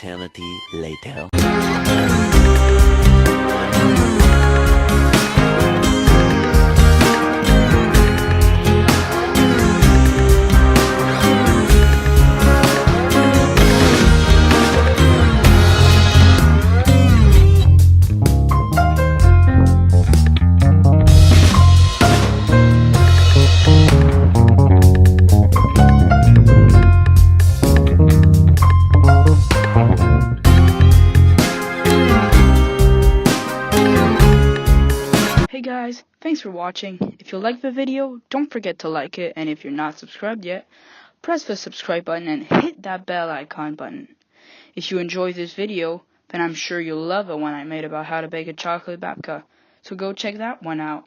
eternity later. Hey guys, thanks for watching. If you liked the video, don't forget to like it, and if you're not subscribed yet, press the subscribe button and hit that bell icon button. If you enjoyed this video, then I'm sure you'll love the one I made about how to bake a chocolate babka, so go check that one out.